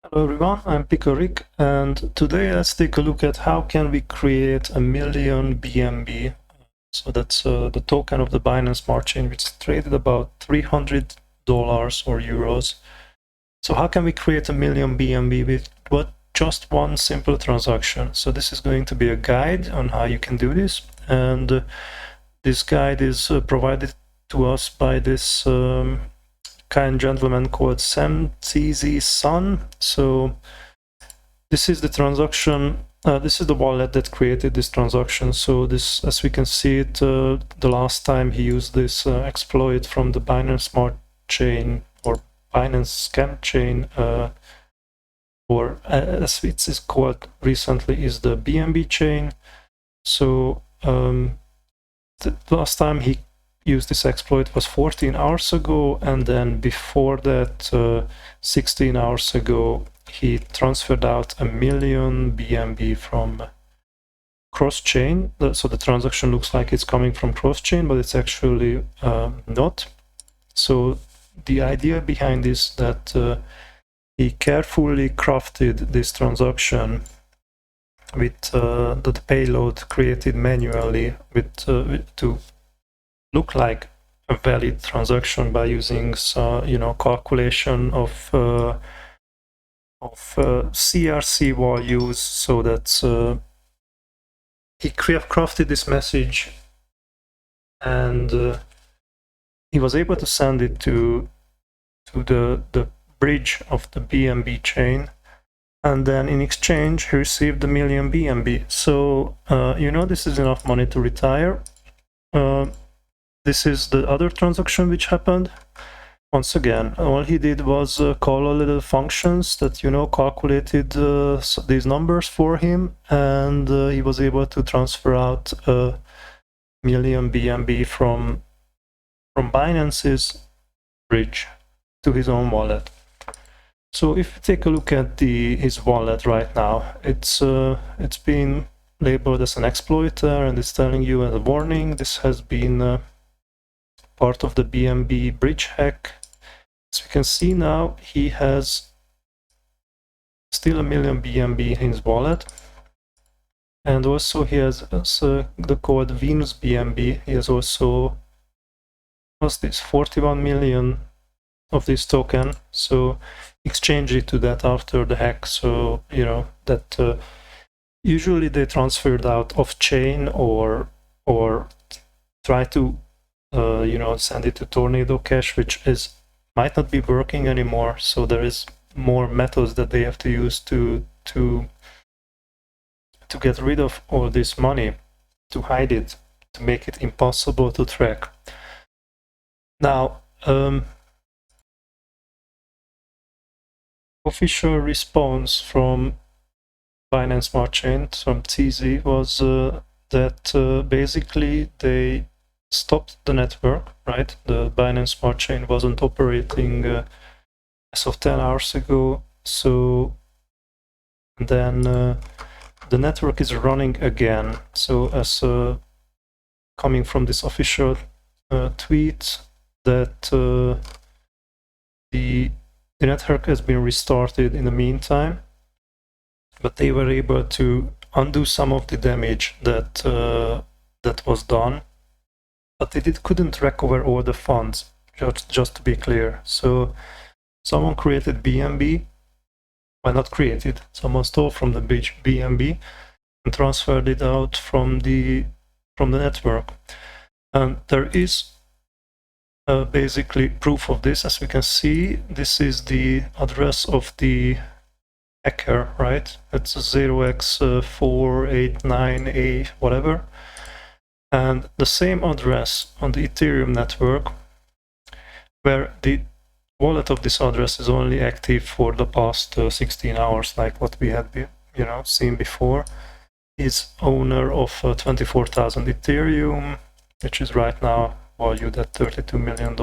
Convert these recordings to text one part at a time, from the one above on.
Hello everyone, I'm Rick, and today let's take a look at how can we create a million BNB. So that's the token of the Binance Smart Chain, which is traded about $300 or euros. So how can we create a million BNB with just one simple transaction? So this is going to be a guide on how you can do this, and this guide is provided to us by this kind gentleman called Sam TZ Sun. So this is the transaction. This is the wallet that created this transaction. So this, as we can see it, the last time he used this exploit from the Binance Smart Chain or Binance Scam Chain, or as it is called recently, is the BNB chain. So the last time he used this exploit was 14 hours ago, and then before that, 16 hours ago, he transferred out a million BNB from cross-chain. So the transaction looks like it's coming from cross-chain, but it's actually not. So the idea behind this that he carefully crafted this transaction with the payload created manually to look like a valid transaction by using calculation of CRC values, so that he crafted this message, and he was able to send it to the bridge of the BNB chain, and then in exchange he received a million BNB. So this is enough money to retire. This is the other transaction which happened. Once again, all he did was call a little functions that calculated these numbers for him, and he was able to transfer out a million BNB from Binance's bridge to his own wallet. So if you take a look at his wallet right now, it's been labeled as an exploiter, and it's telling you as a warning this has been part of the BNB bridge hack. As we can see now, he has still a million BNB in his wallet, and also he has the code Venus BNB. He has also, what's this, 41 million of this token. So exchange it to that after the hack. So that usually they transferred out off chain or try to send it to Tornado Cash, which might not be working anymore. So there is more methods that they have to use to get rid of all this money, to hide it, to make it impossible to track. Now, official response from Binance Smart Chain, from TZ, was that basically they stopped the network, right? The Binance Smart Chain wasn't operating as of 10 hours ago. So then the network is running again. So as coming from this official tweet, that the network has been restarted in the meantime, but they were able to undo some of the damage that was done, but they couldn't recover all the funds, just to be clear. So someone created BNB, well, not created, someone stole from the bridge BNB and transferred it out from the network. And there is basically proof of this. As we can see, this is the address of the hacker, right? It's 0x489A whatever. And the same address on the Ethereum network, where the wallet of this address is only active for the past 16 hours, like what we had seen before, is owner of 24,000 Ethereum, which is right now valued at $32 million.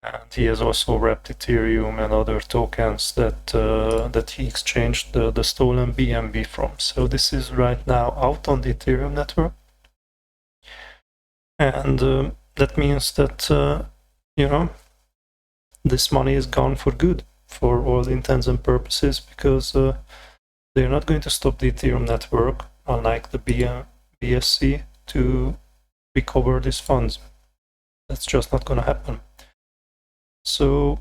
And he has also wrapped Ethereum and other tokens that he exchanged the stolen BNB from. So this is right now out on the Ethereum network. And that means that, this money is gone for good for all intents and purposes, because they're not going to stop the Ethereum network, unlike the BSC, to recover these funds. That's just not going to happen. So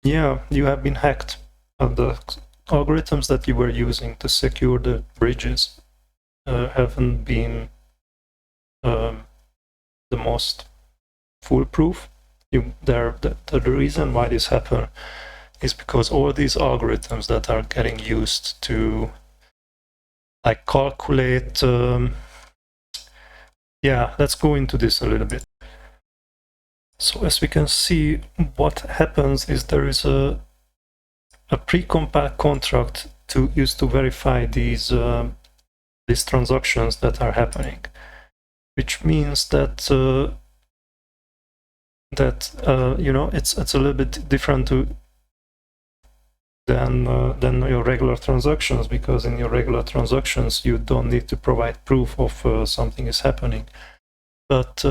yeah, you have been hacked, and the algorithms that you were using to secure the bridges haven't been the most foolproof. The reason why this happened is because all these algorithms that are getting used to like calculate, yeah, let's go into this a little bit. So as we can see, what happens is there is a pre-compiled contract used to verify these transactions that are happening, which means that you know, it's a little bit different than your regular transactions, because in your regular transactions you don't need to provide proof of something is happening. But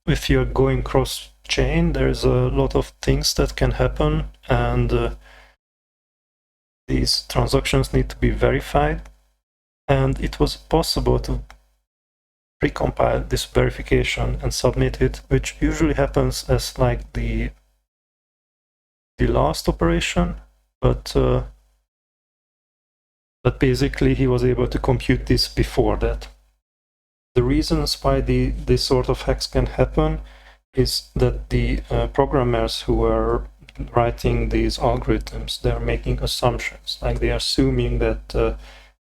if you're going cross-chain, there's a lot of things that can happen, and these transactions need to be verified. And it was possible to precompile this verification and submit it, which usually happens as like the last operation, but basically he was able to compute this before that. The reasons why this sort of hacks can happen is that the programmers who are writing these algorithms, they're making assumptions, like they're assuming that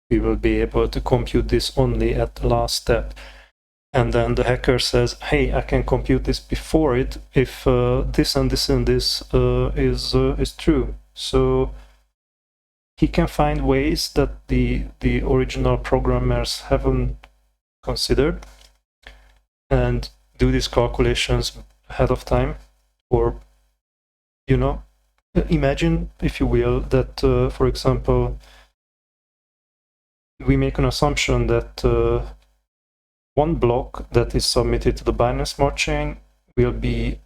we will be able to compute this only at the last step. And then the hacker says, hey, I can compute this before it if this and this and this is true. So he can find ways that the original programmers haven't considered and do these calculations ahead of time. Or, you know, imagine, if you will, that, for example, we make an assumption that one block that is submitted to the Binance Smart Chain will be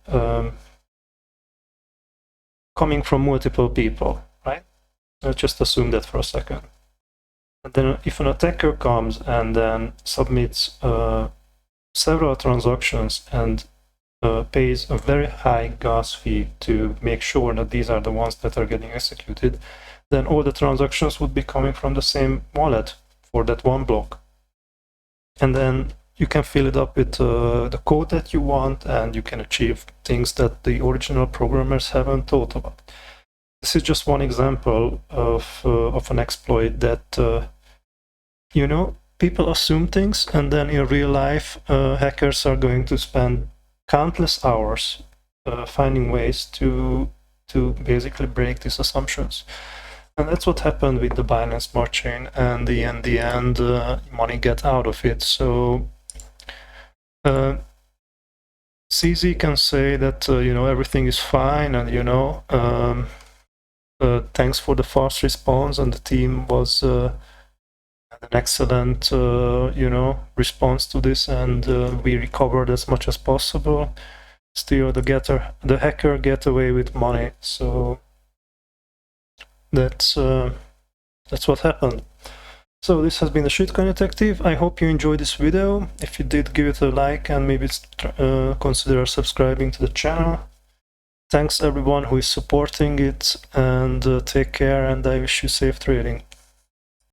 coming from multiple people, right? Let's just assume that for a second. And then if an attacker comes and then submits several transactions and pays a very high gas fee to make sure that these are the ones that are getting executed, then all the transactions would be coming from the same wallet for that one block. And then you can fill it up with the code that you want, and you can achieve things that the original programmers haven't thought about. This is just one example of an exploit that, you know, people assume things, and then in real life, hackers are going to spend countless hours finding ways to basically break these assumptions. And that's what happened with the Binance Smart Chain, and in the end, money get out of it. So CZ can say that, you know, everything is fine, and, you know, thanks for the fast response, and the team was an excellent, you know, response to this, and we recovered as much as possible. Still, the hacker get away with money. So that's what happened. So this has been the Shitcoin Detective. I hope you enjoyed this video. If you did, give it a like, and maybe consider subscribing to the channel. Thanks everyone who is supporting it, and take care, and I wish you safe trading.